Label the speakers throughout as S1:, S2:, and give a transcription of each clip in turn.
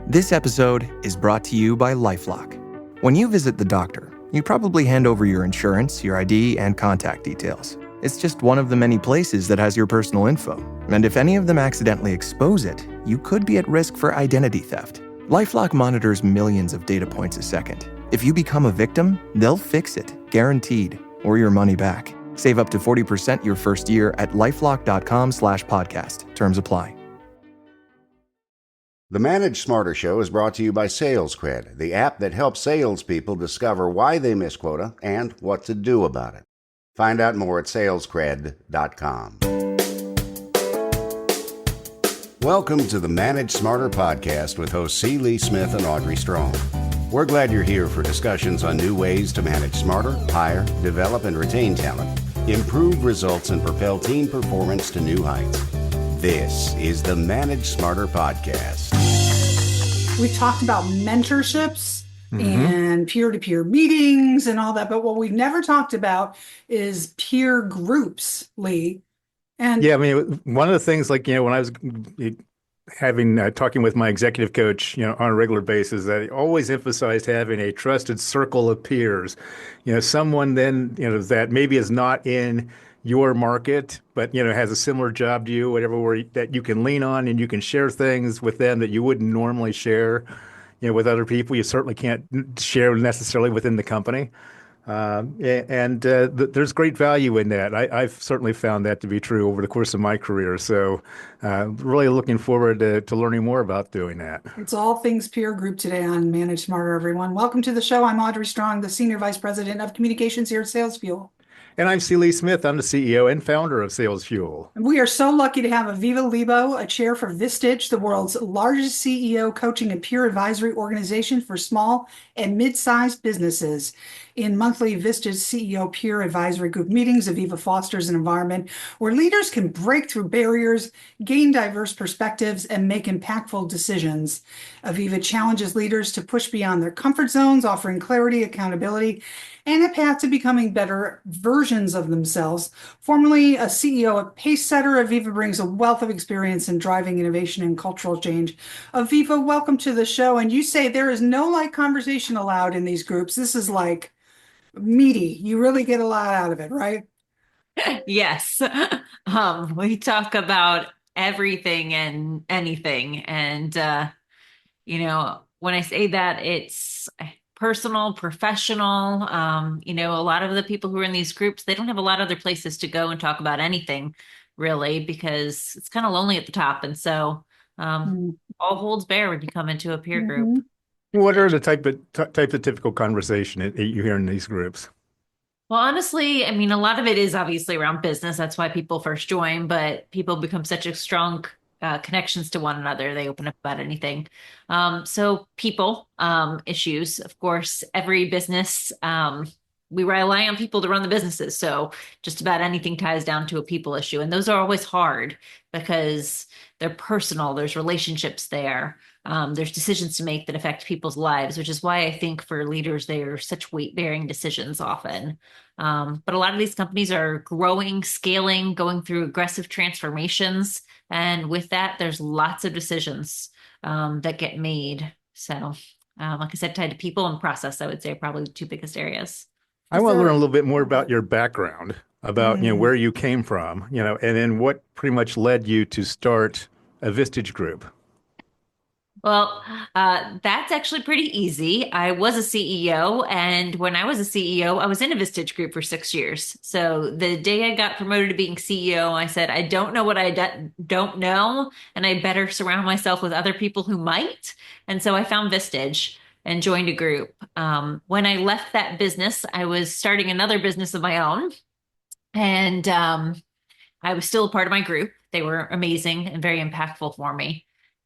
S1: This episode is brought to you by LifeLock. When you visit the doctor, you probably hand over your insurance, your ID, and contact details. It's just one of the many places that has your personal info. And if any of them accidentally expose it, you could be at risk for identity theft. LifeLock monitors millions of data points a second. If you become a victim, they'll fix it, guaranteed, or your money back. Save up to 40% your first year at lifelock.com/podcast. Terms apply.
S2: The Manage Smarter Show is brought to you by SalesCred, the app that helps salespeople discover why they miss quota and what to do about it. Find out more at salescred.com. Welcome to the Manage Smarter podcast with hosts C. Lee Smith and Audrey Strong. We're glad you're here for discussions on new ways to manage smarter, hire, develop, and retain talent, improve results, and propel team performance to new heights. This is the Manage Smarter podcast.
S3: We've talked about mentorships and peer-to-peer meetings and all that, but what we've never talked about is peer groups, Lee. And
S4: yeah, I mean, one of the things, like, when I was talking with my executive coach, on a regular basis, that he always emphasized having a trusted circle of peers, someone then, that maybe is not in your market, but, has a similar job to you, whatever, that you can lean on and you can share things with them that you wouldn't normally share, with other people. You certainly can't share necessarily within the company. There's great value in that. I've certainly found that to be true over the course of my career. So really looking forward to learning more about doing that.
S3: it's all things peer group today on Manage Smarter, everyone. Welcome to the show. I'm Audrey Strong, the Senior Vice President of Communications here at SalesFuel.
S4: And I'm C. Lee Smith. I'm the CEO and founder of SalesFuel.
S3: We are so lucky to have Aviva Leebow, a chair for Vistage, the world's largest CEO coaching and peer advisory organization for small and mid-sized businesses. In monthly Vistage CEO peer advisory group meetings, Aviva fosters an environment where leaders can break through barriers, gain diverse perspectives, and make impactful decisions. Aviva challenges leaders to push beyond their comfort zones, offering clarity, accountability, and a path to becoming better versions of themselves. Formerly a CEO at Pacesetter, Aviva brings a wealth of experience in driving innovation and cultural change. Aviva, welcome to the show. And you say there is no light conversation allowed in these groups. This is like meaty. You really get a lot out of it, right?
S5: Yes. We talk about everything and anything. And, when I say that, it's personal, professional. A lot of the people who are in these groups, they don't have a lot of other places to go and talk about anything, really, because it's kind of lonely at the top. And so all holds bare when you come into a peer group.
S4: What are the type of typical conversation that you hear in these groups?
S5: Well, honestly, I mean, a lot of it is obviously around business. That's why people first join, but people become such a strong connections to one another. They open up about anything. So people, issues, of course, every business, we rely on people to run the businesses. So just about anything ties down to a people issue. And those are always hard because they're personal. There's relationships there. There's decisions to make that affect people's lives, which is why I think for leaders, they are such weight-bearing decisions often. But a lot of these companies are growing, scaling, going through aggressive transformations. And with that, there's lots of decisions that get made. So, like I said, tied to people and process, I would say are probably the two biggest areas.
S4: I want to learn a little bit more about your background, about where you came from, and then what pretty much led you to start a Vistage group.
S5: Well, that's actually pretty easy. I was a CEO, and when I was a CEO, I was in a Vistage group for 6 years. So the day I got promoted to being CEO, I said, I don't know what I don't know, and I better surround myself with other people who might. And so I found Vistage and joined a group. When I left that business, I was starting another business of my own, and I was still a part of my group. They were amazing and very impactful for me.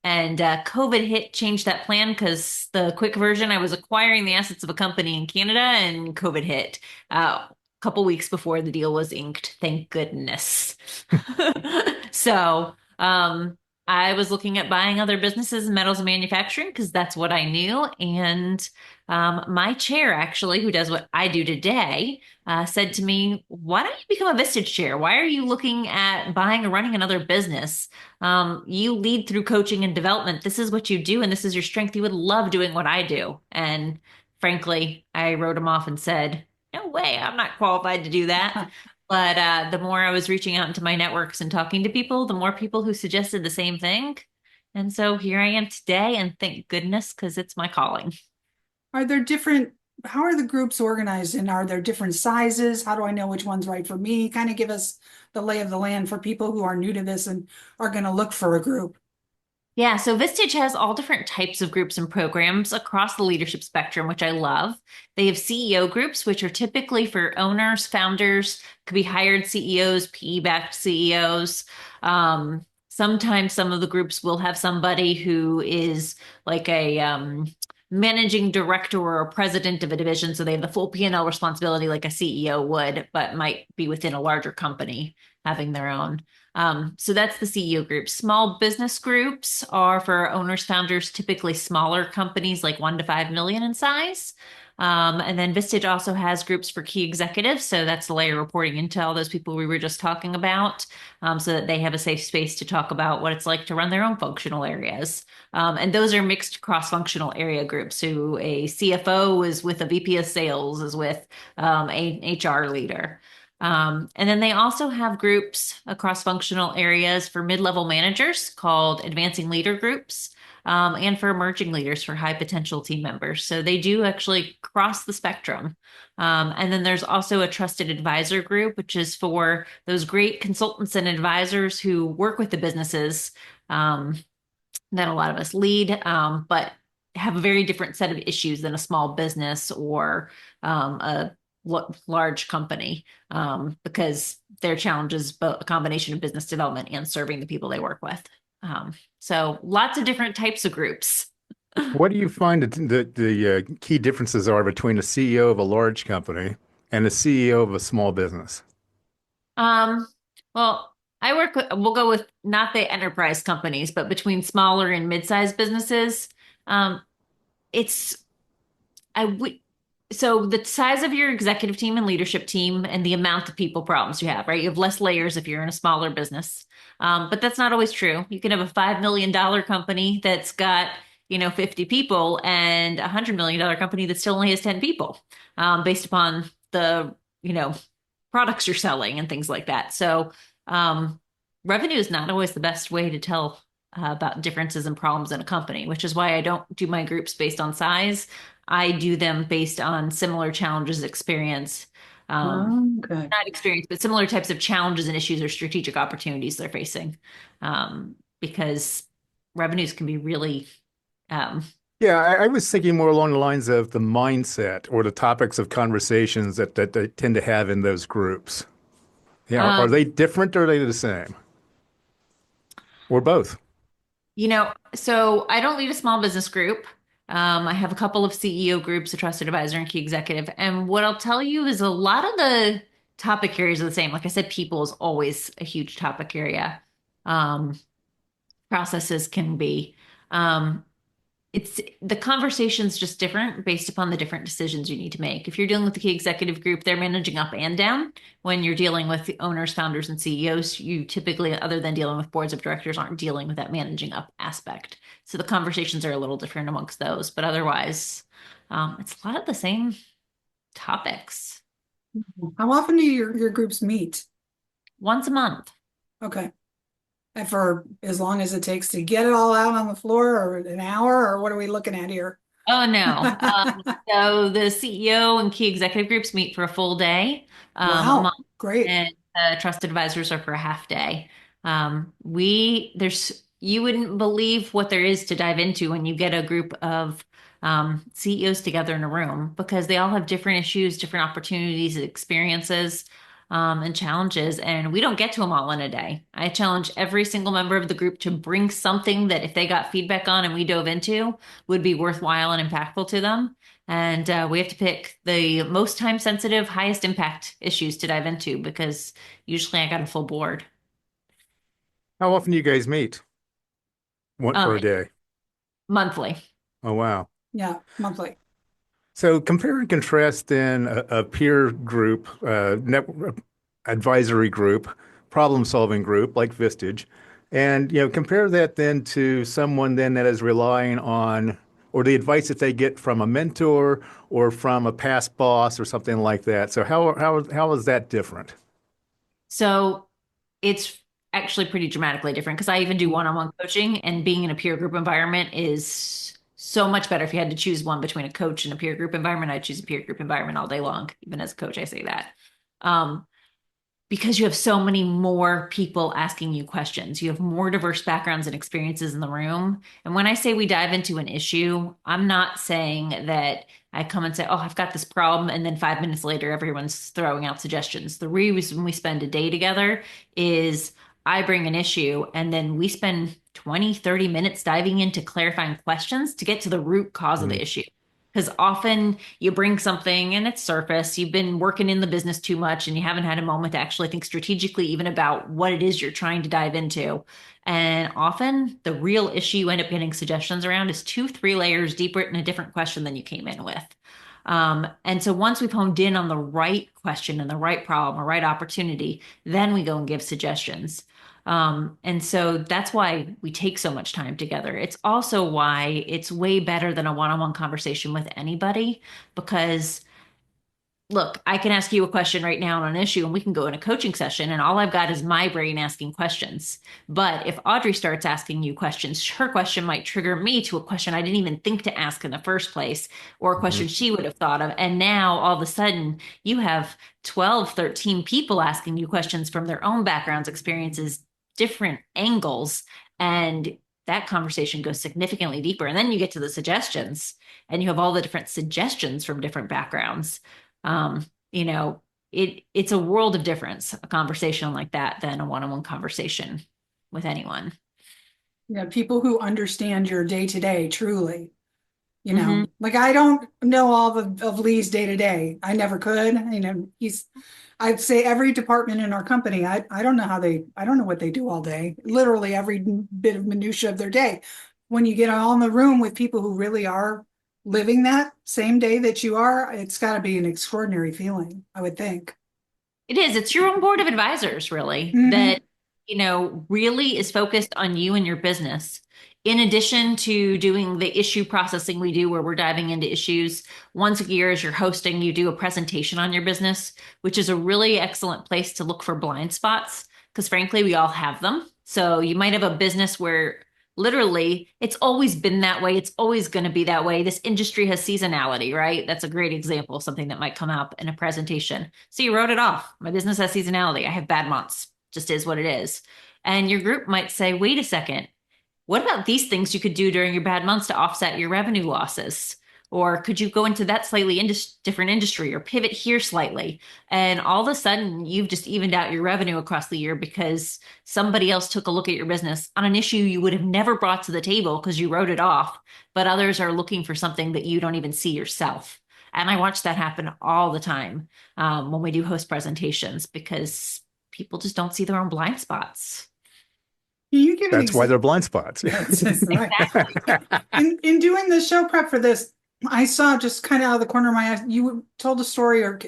S5: And COVID hit, changed that plan because the quick version, I was acquiring the assets of a company in Canada, and COVID hit a couple weeks before the deal was inked. Thank goodness. So I was looking at buying other businesses in metals and manufacturing because that's what I knew. And my chair, actually, who does what I do today, said to me, "Why don't you become a Vistage Chair? Why are you looking at buying or running another business? You lead through coaching and development. This is what you do, and this is your strength. You would love doing what I do." And frankly, I wrote him off and said, "No way, I'm not qualified to do that." But the more I was reaching out into my networks and talking to people, the more people who suggested the same thing. And so here I am today, and thank goodness, because it's my calling.
S3: Are there different, how are the groups organized and are there different sizes? How do I know which one's right for me? Kind of give us the lay of the land for people who are new to this and are going to look for a group.
S5: Yeah, so Vistage has all different types of groups and programs across the leadership spectrum, which I love. They have CEO groups, which are typically for owners, founders, could be hired CEOs, PE-backed CEOs. Sometimes some of the groups will have somebody who is like a managing director or a president of a division, so they have the full P&L responsibility like a CEO would, but might be within a larger company having their own. So that's the CEO group. Small business groups are for owners, founders, typically smaller companies like 1 to 5 million in size. And then Vistage also has groups for key executives. So that's the layer reporting into all those people we were just talking about, so that they have a safe space to talk about what it's like to run their own functional areas. And those are mixed cross-functional area groups. So a CFO is with a VP of sales, is with an HR leader. And then they also have groups across functional areas for mid-level managers called advancing leader groups, and for emerging leaders for high potential team members. So they do actually cross the spectrum. And then there's also a trusted advisor group, which is for those great consultants and advisors who work with the businesses that a lot of us lead, but have a very different set of issues than a small business or a large company, because their challenge is both a combination of business development and serving the people they work with. So lots of different types of groups.
S4: What do you find that the key differences are between a CEO of a large company and a CEO of a small business?
S5: Um, well, I work with, we'll go with not the enterprise companies, but between smaller and mid-sized businesses. Um, it's I would so the size of your executive team and leadership team and the amount of people problems you have, right? You have less layers if you're in a smaller business. But that's not always true. You can have a $5 million company that's got, 50 people and $100 million company that still only has 10 people, based upon the, products you're selling and things like that. So, revenue is not always the best way to tell about differences and problems in a company, which is why I don't do my groups based on size. I do them based on similar challenges, experience,
S3: Okay.
S5: not experience, but similar types of challenges and issues or strategic opportunities they're facing. Because revenues can be really, um,
S4: Yeah, I was thinking more along the lines of the mindset or the topics of conversations that they tend to have in those groups. Yeah, are
S5: um,
S4: they different or are they the same? Or both?
S5: so I don't lead a small business group. I have a couple of CEO groups, a trusted advisor and key executive. And what I'll tell you is a lot of the topic areas are the same. Like I said, people is always a huge topic area. Um, Processes can be. Um, it's the conversation's just different based upon the different decisions you need to make. If you're dealing with the key executive group, they're managing up and down. When you're dealing with the owners, founders, and CEOs, you typically, other than dealing with boards of directors, aren't dealing with that managing up aspect. So the conversations are a little different amongst those, but otherwise, it's a lot of the same topics.
S3: How often do your groups meet?
S5: Once a month.
S3: Okay. And for as long as it takes to get it all out on the floor or an hour, or what are we looking at here?
S5: Oh no. So the CEO and key executive groups meet for a full day, a month,
S3: Wow, great.
S5: and trusted advisors are for a half day. You wouldn't believe what there is to dive into when you get a group of CEOs together in a room because they all have different issues, different opportunities, experiences, and challenges, and we don't get to them all in a day. I challenge every single member of the group to bring something that if they got feedback on and we dove into would be worthwhile and impactful to them. And we have to pick the most time sensitive, highest impact issues to dive into because usually I got a full board.
S4: How often do you guys meet? One
S5: um,
S4: for a day.
S5: monthly.
S4: Oh, wow.
S3: Yeah, monthly.
S4: So compare and contrast then a peer group, advisory group, problem-solving group like Vistage, and compare that then to someone then that is relying on or the advice that they get from a mentor or from a past boss or something like that. So how is that different?
S5: So it's actually pretty dramatically different because I even do one-on-one coaching, and being in a peer group environment is so much better. If you had to choose one between a coach and a peer group environment, I'd choose a peer group environment all day long. Even as a coach, I say that. Um, because you have so many more people asking you questions. You have more diverse backgrounds and experiences in the room. And when I say we dive into an issue, I'm not saying that I come and say, oh, I've got this problem. And then 5 minutes later, everyone's throwing out suggestions. The reason we spend a day together is I bring an issue and then we spend 20, 30 minutes diving into clarifying questions to get to the root cause of the
S4: Mm.
S5: issue. Because often you bring something and it's surface, you've been working in the business too much and you haven't had a moment to actually think strategically even about what it is you're trying to dive into. And often the real issue you end up getting suggestions around is 2, 3 layers deeper in a different question than you came in with. And so once we've honed in on the right question and the right problem or right opportunity, then we go and give suggestions. And so that's why we take so much time together. It's also why it's way better than a one-on-one conversation with anybody because look, I can ask you a question right now on an issue and we can go in a coaching session and all I've got is my brain asking questions. But if Audrey starts asking you questions, her question might trigger me to a question I didn't even think to ask in the first place or a question
S4: Mhm.
S5: she would have thought of. And now all of a sudden you have 12, 13 people asking you questions from their own backgrounds, experiences, different angles. And that conversation goes significantly deeper. And then you get to the suggestions and you have all the different suggestions from different backgrounds. um, you know, it's a world of difference, a conversation like that than a one-on-one conversation with anyone.
S3: Yeah, people who understand your day to day truly.
S5: Hmm.
S3: Like I don't know all of Lee's day to day. I never could. I'd say every department in our company, I don't know I don't know what they do all day. Literally every bit of minutia of their day. When you get all in the room with people who really are living that same day that you are, it's got to be an extraordinary feeling, I would think.
S5: It is. It's your own board of advisors, really,
S3: Hmm.
S5: that, really is focused on you and your business. In addition to doing the issue processing we do, where we're diving into issues once a year as you're hosting, you do a presentation on your business, which is a really excellent place to look for blind spots, because frankly, we all have them. So you might have a business where literally it's always been that way. It's always going to be that way. This industry has seasonality, right? That's a great example of something that might come up in a presentation. So you wrote it off. My business has seasonality. I have bad months. Just is what it is. And your group might say, wait a second, what about these things you could do during your bad months to offset your revenue losses? Or could you go into that slightly different industry or pivot here slightly? And all of a sudden, you've just evened out your revenue across the year because somebody else took a look at your business on an issue you would have never brought to the table because you wrote it off, but others are looking for something that you don't even see yourself. And I watch that happen all the time when we do host presentations because people just don't see their own blind spots.
S3: Can you give an
S4: That's why
S3: example?
S4: they're blind spots.
S3: That's right.
S5: Exactly.
S3: In doing the show prep for this, I saw just kind of out of the corner of my eye, you told a story, or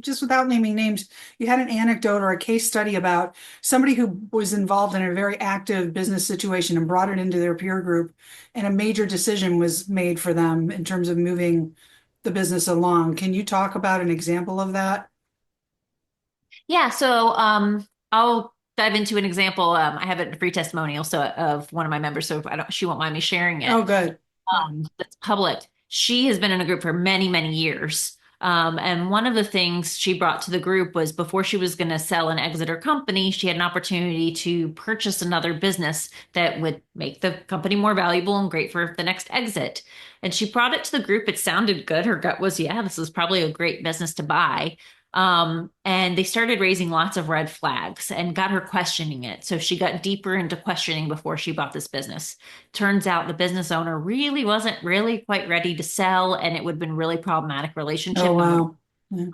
S3: just without naming names, you had an anecdote or a case study about somebody who was involved in a very active business situation and brought it into their peer group, and a major decision was made for them in terms of moving the business along. Can you talk about an example of that?
S5: Yeah, so I'll dive into an example. I have a free testimonial so of one of my members, so if I don't, she won't mind me sharing it.
S3: Oh, good.
S5: That's public. She has been in a group for many, many years. And one of the things she brought to the group was before she was going to sell and exit her company, she had an opportunity to purchase another business that would make the company more valuable and great for the next exit. And she brought it to the group. It sounded good. Her gut was, yeah, this is probably a great business to buy. And they started raising lots of red flags and got her questioning it. So she got deeper into questioning before she bought this business. Turns out the business owner really wasn't really quite ready to sell, and it would have been really problematic
S3: Oh,
S5: relationship and would
S3: wow. Yeah.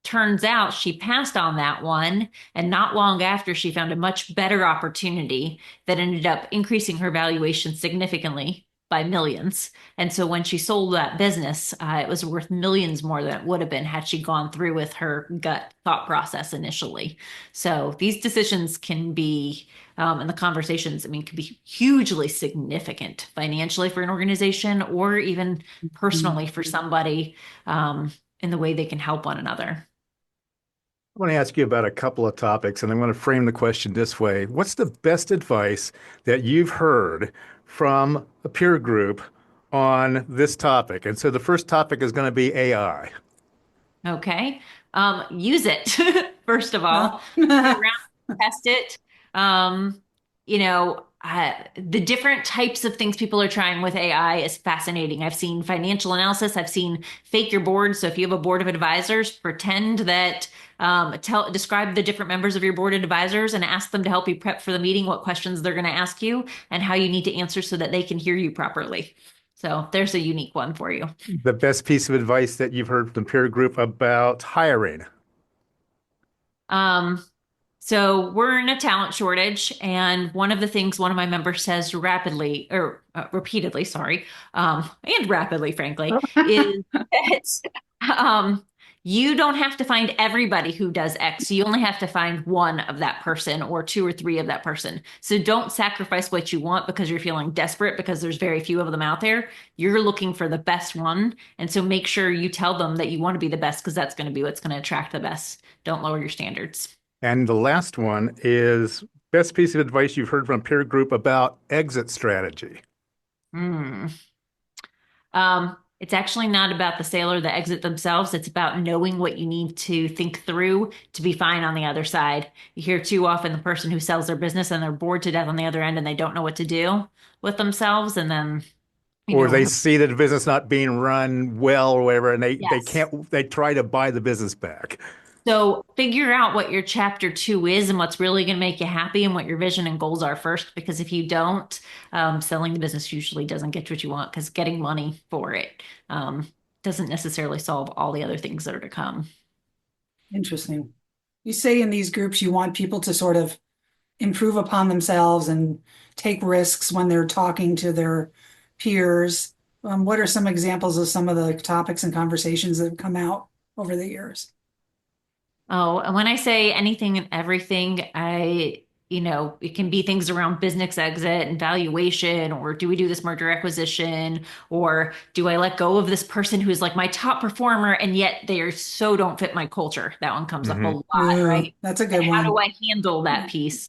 S5: turns out she passed on that one. And not long after, she found a much better opportunity that ended up increasing her valuation significantly by millions. And so when she sold that business, it was worth millions more than it would have been had she gone through with her gut thought process initially. So these decisions can be, and the conversations, I mean, can be hugely significant financially for an organization or even personally for somebody in the way they can help one another.
S4: I want to ask you about a couple of topics, and I'm going to frame the question this way. What's the best advice that you've heard from a peer group on this topic? And so the first topic is going to be AI.
S5: Okay. Use it, first of all. Play
S3: Yeah.
S5: around, test it. Um, the different types of things people are trying with AI is fascinating. I've seen financial analysis. I've seen fake your board. So if you have a board of advisors, pretend that describe the different members of your board of advisors and ask them to help you prep for the meeting, what questions they're going to ask you and how you need to answer so that they can hear you properly. So there's a unique one for you.
S4: The best piece of advice that you've heard from the peer group about hiring.
S5: Um, so we're in a talent shortage, and one of the things one of my members says rapidly or repeatedly, sorry, and rapidly, frankly, is that you don't have to find everybody who does X. You only have to find one of that person or two or three of that person. So don't sacrifice what you want because you're feeling desperate because there's very few of them out there. You're looking for the best one. And so make sure you tell them that you want to be the best because that's going to be what's going to attract the best. Don't lower your standards.
S4: And the last one is best piece of advice you've heard from a peer group about exit strategy.
S5: Hmm. It's actually not about the sale or the exit themselves. It's about knowing what you need to think through to be fine on the other side. You hear too often the person who sells their business and they're bored to death on the other end and they don't know what to do with themselves. And then, you
S4: Or they
S5: know,
S4: see that the business not being run well or whatever, and they
S5: yes.
S4: can't, they try to buy the business back.
S5: So figure out what your chapter two is and what's really going to make you happy and what your vision and goals are first. Because if you don't, selling the business usually doesn't get you what you want because getting money for it doesn't necessarily solve all the other things that are to come.
S3: Interesting. You say in these groups you want people to sort of improve upon themselves and take risks when they're talking to their peers. What are some examples of some of the topics and conversations that have come out over the years?
S5: Oh, and when I say anything and everything, it can be things around business exit and valuation, or do we do this merger acquisition, or do I let go of this person who's like my top performer and yet they are so don't fit my culture? That one comes up a
S4: Hmm.
S5: lot,
S3: Yeah,
S5: right?
S3: that's a
S5: And
S3: good
S5: how do
S3: one.
S5: I handle that piece?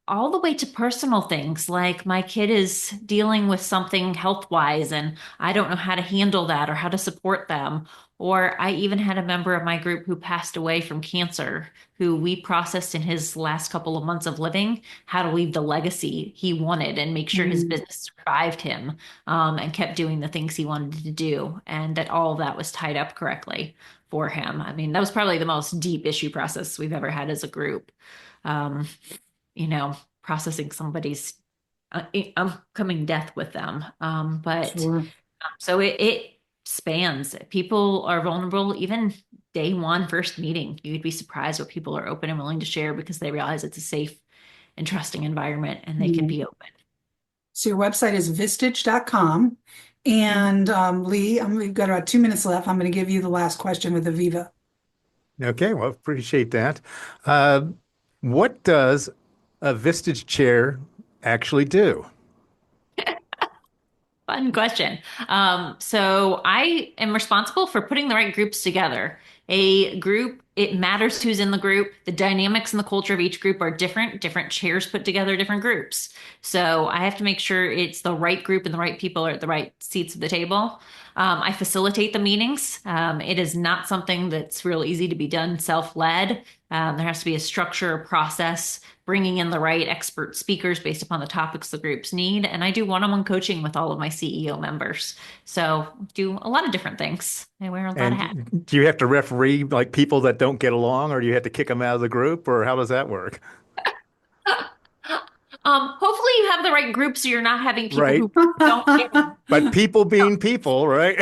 S5: All the way to personal things like my kid is dealing with something health wise and I don't know how to handle that or how to support them. Or I even had a member of my group who passed away from cancer, who we processed in his last couple of months of living, how to leave the legacy he wanted and make sure his
S3: Mm,
S5: business survived him, and kept doing the things he wanted to do, and that all of that was tied up correctly for him. I mean, that was probably the most deep issue process we've ever had as a group. Um, Processing somebody's upcoming death with them. But
S3: sure.
S5: so it spans. People are vulnerable even day one, first meeting. You'd be surprised what people are open and willing to share because they realize it's a safe and trusting environment and they can
S3: Mm.
S5: be open.
S3: So your website is vistage.com. And Lee, we've got about 2 minutes left. I'm going to give you the last question with Aviva.
S4: Okay, well, appreciate that. Uh, what does a Vistage chair actually do?
S5: Fun question. So I am responsible for putting the right groups together. A group, it matters who's in the group. The dynamics and the culture of each group are different. Different chairs put together different groups. So I have to make sure it's the right group and the right people are at the right seats of the table. I facilitate the meetings. It is not something that's real easy to be done self-led. There has to be a structure, a process, bringing in the right expert speakers based upon the topics the groups need. And I do one-on-one coaching with all of my CEO members. So do a lot of different things. I wear a lot of hats.
S4: And do you have to referee like people that don't get along, or do you have to kick them out of the group, or how does that work?
S5: Hopefully you have the right group so you're not having people
S4: Right.
S5: who don't get
S4: But people being people, right?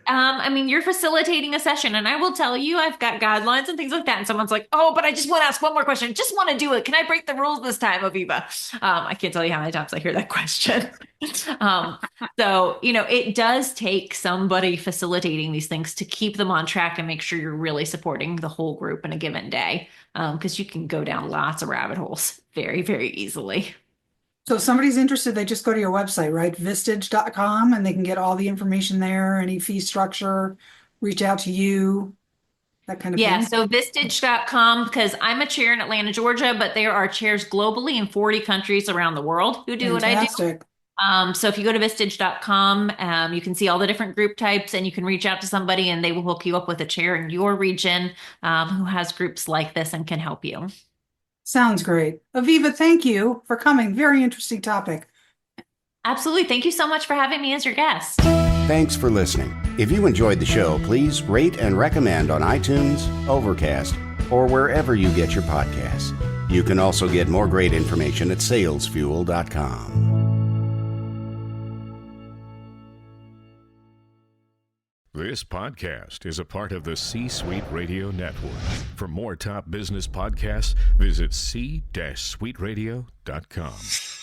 S5: I mean, you're facilitating a session, and I will tell you, I've got guidelines and things like that. And someone's like, "Oh, but I just want to ask one more question. Just want to do it. Can I break the rules this time, Aviva?" I can't tell you how many times I hear that question. So, it does take somebody facilitating these things to keep them on track and make sure you're really supporting the whole group in a given day. Because you can go down lots of rabbit holes very, very easily.
S3: So if somebody's interested, they just go to your website, right? Vistage.com, and they can get all the information there, any fee structure, reach out to you, that kind of
S5: Yeah,
S3: thing.
S5: so Vistage.com, because I'm a chair in Atlanta, Georgia, but there are chairs globally in 40 countries around the world who do what I do.
S3: Fantastic.
S5: So if you go to Vistage.com, you can see all the different group types, and you can reach out to somebody and they will hook you up with a chair in your region who has groups like this and can help you.
S3: Sounds great. Aviva, thank you for coming. Very interesting topic.
S5: Absolutely. Thank you so much for having me as your guest.
S2: Thanks for listening. If you enjoyed the show, please rate and recommend on iTunes, Overcast, or wherever you get your podcasts. You can also get more great information at SalesFuel.com.
S6: This podcast is a part of the C-Suite Radio Network. For more top business podcasts, visit c-suiteradio.com.